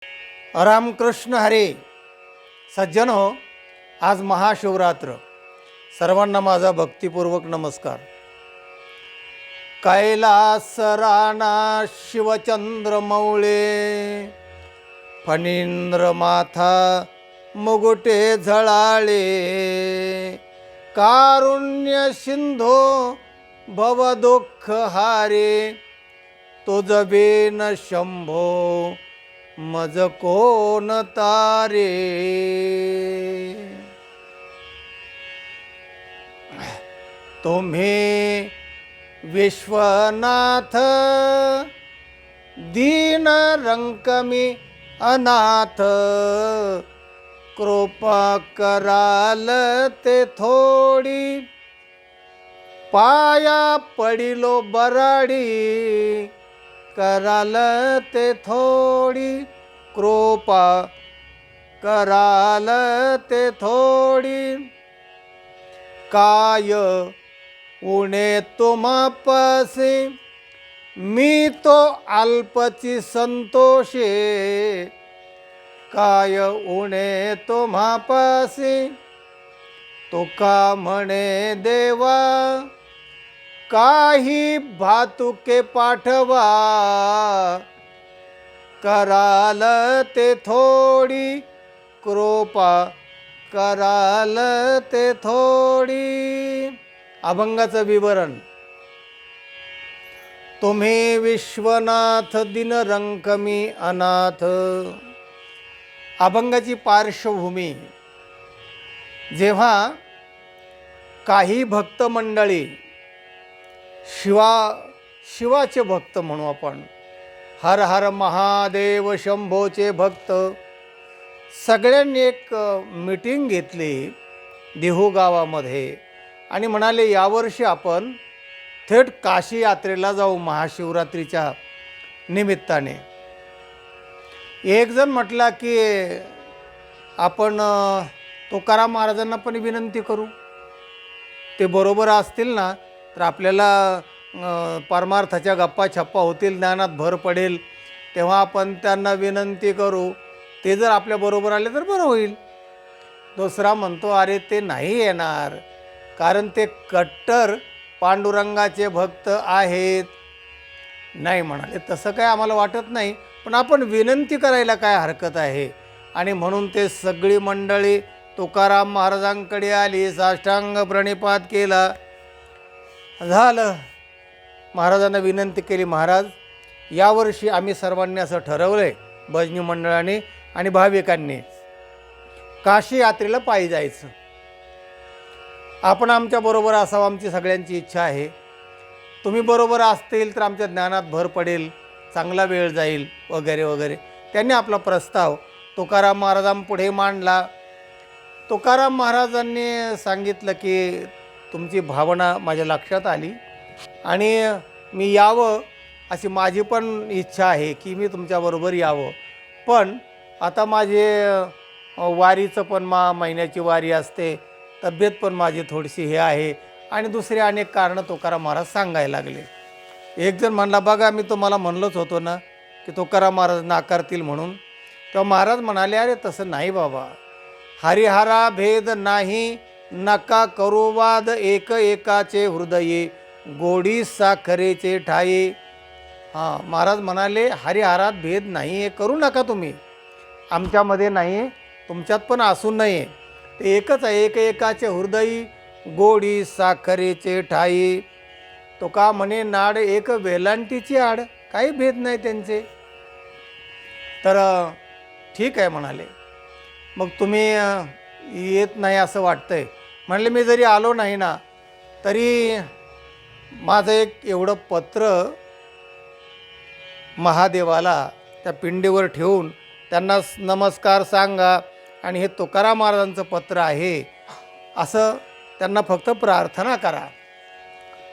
रामकृष्ण हरे. सज्जन हो, आज महाशिवरात्र. सर्वांना माझा भक्तिपूर्वक नमस्कार. कैलास राणा शिवचंद्र मौळे, फणींद्र माथा मुगुटे झळाळे, कारुण्य सिंधो भव दुःख हारे, तुझ बेन शंभो मज कोण तारे. तुम्ही विश्वनाथ दीन रंकमी अनाथ, कृपा कराल ते थोडी, पाया पडिलो बराडी, कराल ते थोडी, कृपा कराल ते थोडी. काय उणे तुम्हापासी, मी तो अल्पची संतोषे. काय उणे तुम्हापासी, तुका म्हणे देवा, काही भातुके पाठवा, कराल ते थोडी, कृपा कराल ते थोडी. अभंगाचं विवरण. तुम्ही विश्वनाथ दिन रंकमी अनाथ. अभंगाची पार्श्वभूमी. जेव्हा काही भक्त मंडळी शिवाचे भक्त म्हणू आपण, हर हर महादेव शंभोचे भक्त, सगळ्यांनी एक मीटिंग घेतली देहू गावामध्ये आणि म्हणाले यावर्षी आपण थेट काशी यात्रेला जाऊ महाशिवरात्रीच्या निमित्ताने. एक जण म्हटला की आपण तुकाराम महाराजांना पण विनंती करू, ते बरोबर असतील ना तर आपल्याला परमार्थाच्या गप्पा छप्पा होतील, ज्ञानात भर पडेल, तेव्हा आपण त्यांना विनंती करू, ते जर आपल्याबरोबर आले तर बरं होईल. दुसरा म्हणतो अरे ते नाही येणार, कारण ते कट्टर पांडुरंगाचे भक्त आहेत. नाही म्हणाले तसं काय आम्हाला वाटत नाही, पण आपण विनंती करायला काय हरकत आहे. आणि म्हणून ते सगळी मंडळी तुकाराम महाराजांकडे आली, साष्टांग प्रणिपात केला. झालं, महाराजांना विनंती केली, महाराज यावर्षी आम्ही सर्वांनी असं ठरवलं आहे, भजनी मंडळाने आणि भाविकांनी, काशी यात्रेला पायी जायचं. आपण आमच्याबरोबर असावं, आमची सगळ्यांची इच्छा आहे. तुम्ही बरोबर असतील तर आमच्या ज्ञानात भर पडेल, चांगला वेळ जाईल वगैरे वगैरे. त्यांनी आपला प्रस्ताव तुकाराम महाराजांपुढे मांडला. तुकाराम महाराजांनी सांगितलं की तुमची भावना माझ्या लक्षात आली आणि मी यावं अशी माझी पण इच्छा आहे की मी तुमच्याबरोबर यावं. पण आता माझे वारीचं पण महिन्याची वारी असते, तब्येत पण माझी थोडीशी हे आहे आणि दुसरे अनेक कारणं तुकाराम महाराज सांगायला लागले. एक जण म्हणला बघा मी तुम्हाला म्हणलोच होतो ना की तुकाराम महाराज नाकारतील म्हणून. तेव्हा महाराज म्हणाले अरे तसं नाही बाबा, हरिहरा भेद नाही, नका करू वाद, एक एकाचे हृदये, गोडी साखरेचे ठाये. हां, महाराज म्हणाले हरिहरात भेद नाही, हे करू नका तुम्ही, आमच्यामध्ये नाही, तुमच्यात पण असू नये, ते एकच आहे, एक एकाचे हृदयी, गोडी साखरेचे ठाई. तो का म्हणे नाड एक वेलांटीची आड, काही भेद नाही त्यांचे. तर ठीक आहे म्हणाले, मग तुम्ही येत नाही असं वाटतंय. म्हणले मी जरी आलो नाही ना तरी माझं एक एवढं पत्र महादेवाला त्या पिंडीवर ठेवून त्यांना नमस्कार सांगा आणि हे तुकाराम महाराजांचं पत्र आहे असं त्यांना फक्त प्रार्थना करा.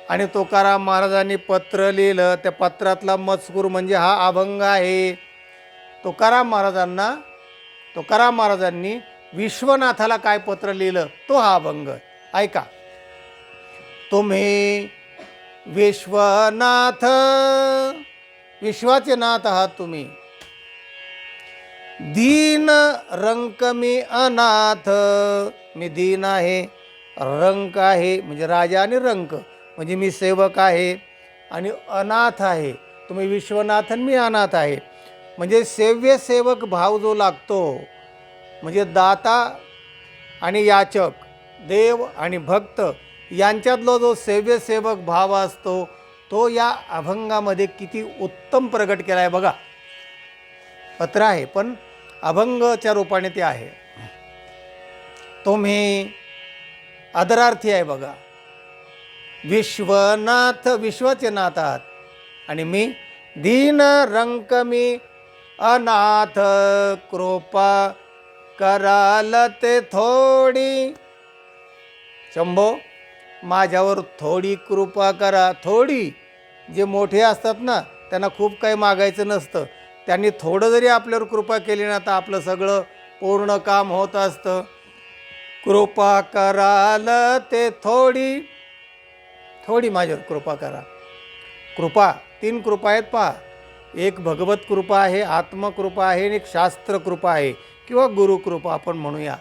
आणि तुकाराम महाराजांनी पत्र लिहिलं. त्या पत्रातला मजकूर म्हणजे हा अभंग आहे. तुकाराम महाराजांनी विश्वनाथाला काय पत्र लिहिलं तो हा अभंग ऐका. तुम्ही विश्वनाथ, विश्वाचे नाथ आहात तुम्ही, दीन रंक मी अनाथ, मी दीन आहे, रंक आहे म्हणजे राजा आणि रंक म्हणजे मी सेवक आहे, आणि अनाथ आहे, तुम्ही विश्वनाथन मी अनाथ आहे. म्हणजे सेव्य सेवक भाव जो लागतो, म्हणजे दाता आणि याचक, देव आणि भक्त यांच्यातला जो सेव्य सेवक भाव असतो तो या अभंगामध्ये किती उत्तम प्रगट केला आहे बघा. पत्र आहे पण अभंगच्या रूपाने ते आहे. तुम्ही आदरार्थी आहे बघा. विश्वनाथ, विश्वाचे नाथ आहात, आणि मी दीन रंक मी अनाथ, कृपा कराल ते थोडी. शंभो, माझ्यावर थोडी कृपा करा. थोडी, जे मोठे असतात ना त्यांना खूप काही मागायचं नसतं, त्यांनी थोडं जरी आपल्यावर कृपा केली ना तर आपलं सगळं पूर्ण काम होत असतं. कृपा कराल ते थोडी, थोडी माझ्यावर कृपा करा. कृपा, 3 कृपा आहेत पहा. एक भगवत कृपा आहे, आत्मकृपा आहे, आणि एक शास्त्र कृपा आहे किंवा गुरुकृपा आपण म्हणूया.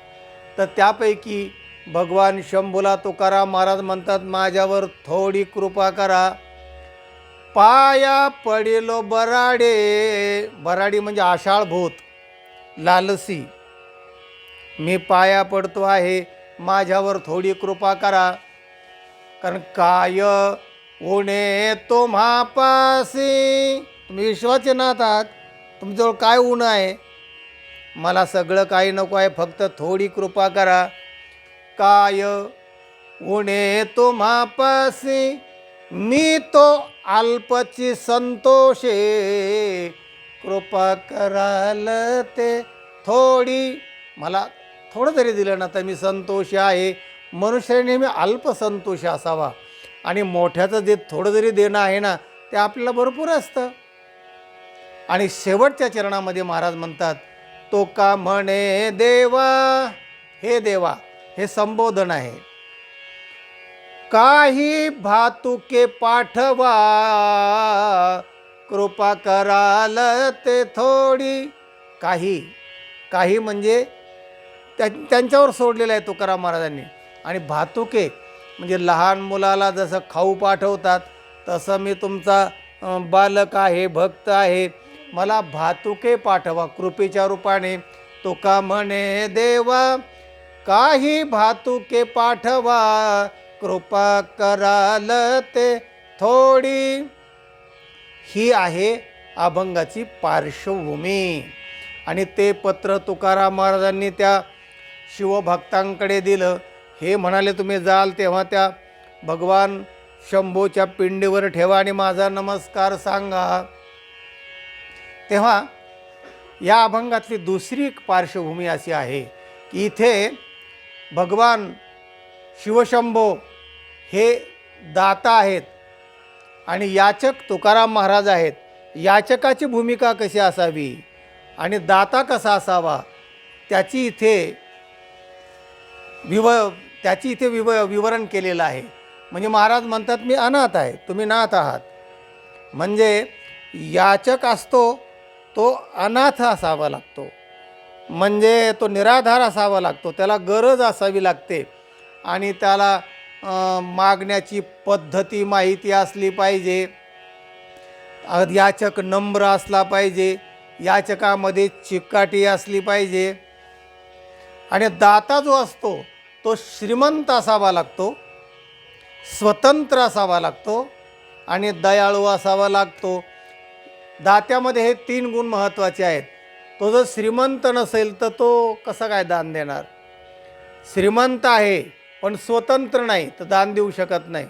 तर त्यापैकी भगवान शंभूला तुकाराम महाराज म्हणतात, माझ्यावर थोडी कृपा करा. पाया पडिलो बराडे, बराडी म्हणजे आशाळभूत, लालसी. मी पाया पडतो आहे, माझ्यावर थोडी कृपा करा. कारण काय उणे तुम्हापासी, तुम्ही विश्वाचे नाथ आहात, तुमच्याजवळ काय ऊन आहे? मला सगळं काही नको आहे, फक्त थोडी कृपा करा. काय उणे तुम्हापासी, मी तो अल्पची संतोषे, कृपा कराल ते थोडी. मला थोडं जरी दिलं ना तर मी संतोषी आहे. मनुष्याने नेहमी अल्पसंतोषी असावा, आणि मोठ्याचं जे थोडं जरी देणं आहे ना ते आपल्याला भरपूर असतं. आणि शेवटच्या चरणामध्ये महाराज म्हणतात, तो का म्हणे देवा, हे देवा, हे संबोधन आहे. काही भातुके पाठवा, कृपा कराल ते थोडी. काही, काही म्हणजे त्यांच्यावर सोडलेलं आहे तुकाराम महाराजांनी. आणि भातुके म्हणजे लहान मुलाला जसं खाऊ पाठवतात तसं मी तुमचा बालक आहे, भक्त आहे, मला भातुके पाठवा कृपेच्या रूपाने. तुका म्हणे देवा, काही भातुके पाठवा, कृपा कराल ते थोडी. ही आहे अभंगाची पार्श्वभूमी. आणि ते पत्र तुकाराम महाराजांनी त्या शिवभक्तांकडे दिलं. हे म्हणाले, तुम्ही जाल तेव्हा त्या भगवान शंभूच्या पिंडीवर ठेवा आणि माझा नमस्कार सांगा. तेव्हा या अभंगातली दुसरी पार्श्वभूमी अशी आहे की इथे भगवान शिवशंभो हे दाता आहेत आणि याचक तुकाराम महाराज आहेत. याचकाची भूमिका कशी असावी आणि दाता कसा असावा त्याची इथे विवरण केलेलं आहे. म्हणजे महाराज म्हणतात, मी अनाथ आहे, तुम्ही नाथ आहात. म्हणजे याचक असतो तो अनाथ असावा लागतो, म्हणजे तो निराधार असावा लागतो, त्याला गरज असावी लागते आणि त्याला मागण्याची पद्धती माहिती असली पाहिजे. याचक नम्र असला पाहिजे, याचकामध्ये चिकाटी असली पाहिजे. आणि दाता जो असतो तो श्रीमंत असावा लागतो, स्वतंत्र असावा लागतो आणि दयाळू असावा लागतो. दात्यामध्ये हे 3 गुण महत्त्वाचे आहेत. तो जर श्रीमंत नसेल तर तो कसं काय दान देणार? श्रीमंत आहे पण स्वतंत्र नाही तर दान देऊ शकत नाही.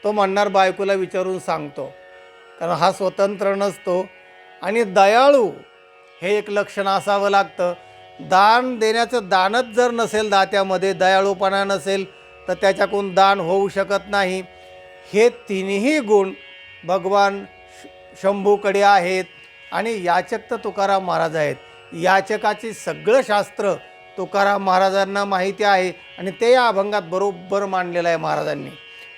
तो म्हणणार बायकोला विचारून सांगतो, कारण हा स्वतंत्र नसतो. आणि दयाळू हे एक लक्षण असावं लागतं. दान देण्याचं दानच जर नसेल दात्यामध्ये, दयाळूपणा नसेल तर त्याच्याकडून दान होऊ शकत नाही. हे 3ही गुण भगवान शंभूकडे आहेत. आणि याचक तर तुकाराम महाराज आहेत. याचकाचे सगळं शास्त्र तुकाराम महाराजांना माहिती आहे आणि ते या अभंगात बरोबर मांडलेलं आहे महाराजांनी.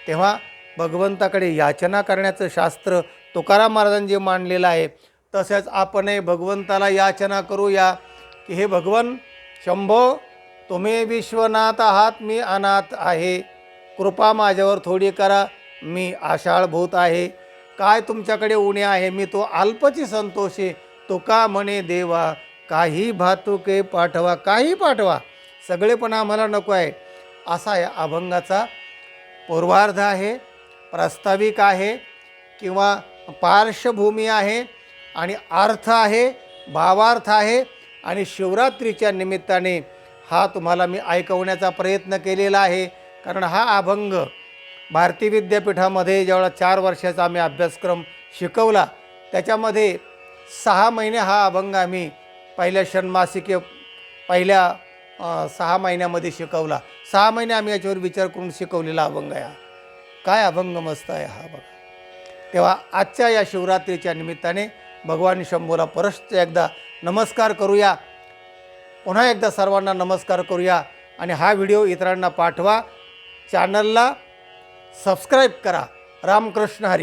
तेव्हा भगवंताकडे याचना करण्याचं शास्त्र तुकाराम महाराजांनी जे मांडलेलं आहे तसेच आपणही भगवंताला याचना करूया. की हे भगवन शंभो, तुम्ही विश्वनाथ आहात, मी अनाथ आहे, कृपा माझ्यावर थोडी करा, मी आषाढभूत आहे. काय तुमच्याकडे उणे आहे, मी तो अल्पची संतोषे, तुका म्हणे देवा, काही भातुके पाठवा, काही पाठवा, सगळे पण आम्हाला नको आहे. असा या अभंगाचा पूर्वार्ध आहे, प्रास्ताविक आहे किंवा पार्श्वभूमी आहे आणि अर्थ आहे, भावार्थ आहे. आणि शिवरात्रीच्या निमित्ताने हा तुम्हाला मी ऐकवण्याचा प्रयत्न केलेला आहे. कारण हा अभंग भारती विद्यापीठामध्ये जेवढा 4 वर्षाचा आम्ही अभ्यासक्रम शिकवला, त्याच्यामध्ये 6 महिने हा अभंग आम्ही पहिल्या षण्मासिके पहिल्या 6 महिन्यामध्ये शिकवला. 6 महिने आम्ही याच्यावर विचार करून शिकवलेला अभंग आहे. काय अभंग मस्त आहे हा बघा. तेव्हा आजच्या या शिवरात्रीच्या निमित्ताने भगवान शंभूला परत एकदा नमस्कार करूया. पुन्हा एकदा सर्वांना नमस्कार करूया आणि हा व्हिडिओ इतरांना पाठवा. चॅनलला सबस्क्राईब करा. रामकृष्ण हरी.